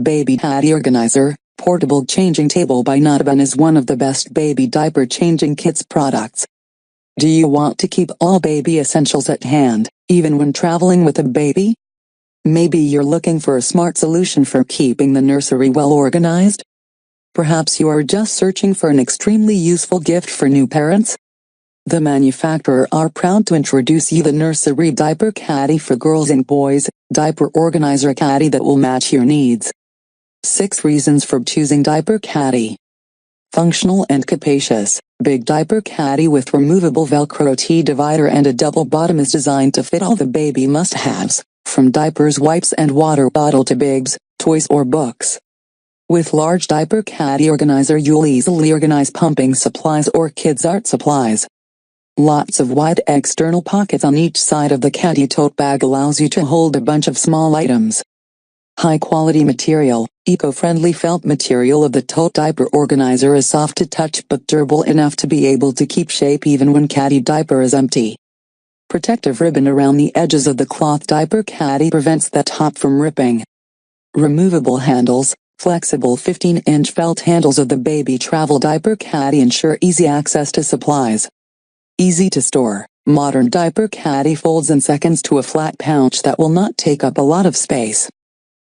Baby Caddy Organizer, Portable Changing Table by Notaban is one of the best baby diaper changing kits products. Do you want to keep all baby essentials at hand, even when traveling with a baby? Maybe you're looking for a smart solution for keeping the nursery well organized? Perhaps you are just searching for an extremely useful gift for new parents? The manufacturer are proud to introduce you the Nursery Diaper Caddy for girls and boys, diaper organizer caddy that will match your needs. 6 reasons for choosing Diaper Caddy. Functional and capacious, big diaper caddy with removable Velcro T-divider and a double bottom is designed to fit all the baby must-haves, from diapers, wipes and water bottle to bibs, toys or books. With large Diaper Caddy organizer you'll easily organize pumping supplies or kids' art supplies. Lots of wide external pockets on each side of the caddy tote bag allows you to hold a bunch of small items. High-quality material, eco-friendly felt material of the tote diaper organizer is soft to touch but durable enough to be able to keep shape even when caddy diaper is empty. Protective ribbon around the edges of the cloth diaper caddy prevents the top from ripping. Removable handles, flexible 15-inch felt handles of the baby travel diaper caddy ensure easy access to supplies. Easy to store, modern diaper caddy folds in seconds to a flat pouch that will not take up a lot of space.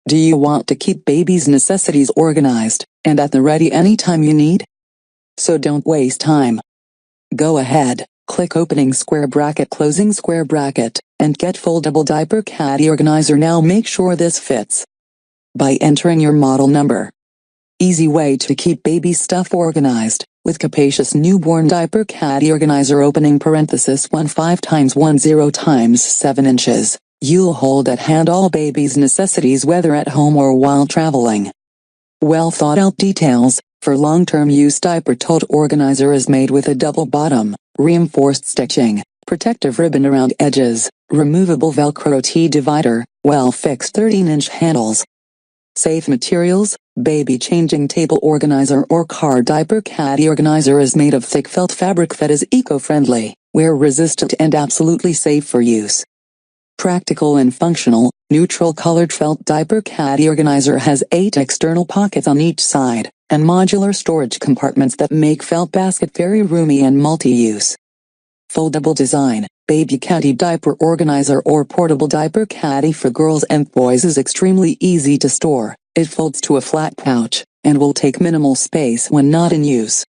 Do you want to keep baby's necessities organized and at the ready anytime you need? So don't waste time. Go ahead, click opening square bracket closing square bracket, and get foldable diaper caddy organizer now. Make sure this fits by entering your model number. Easy way to keep baby stuff organized with capacious newborn diaper caddy organizer opening parenthesis 15x10x7 inches. You'll hold at hand all baby's necessities whether at home or while traveling. Well thought out details, for long-term use diaper tote organizer is made with a double bottom, reinforced stitching, protective ribbon around edges, removable Velcro T-divider, well-fixed 13-inch handles. Safe materials, baby changing table organizer or car diaper caddy organizer is made of thick felt fabric that is eco-friendly, wear-resistant and absolutely safe for use. Practical and functional, neutral-colored felt diaper caddy organizer has 8 external pockets on each side, and modular storage compartments that make felt basket very roomy and multi-use. Foldable design, baby caddy diaper organizer or portable diaper caddy for girls and boys is extremely easy to store. It folds to a flat pouch, and will take minimal space when not in use.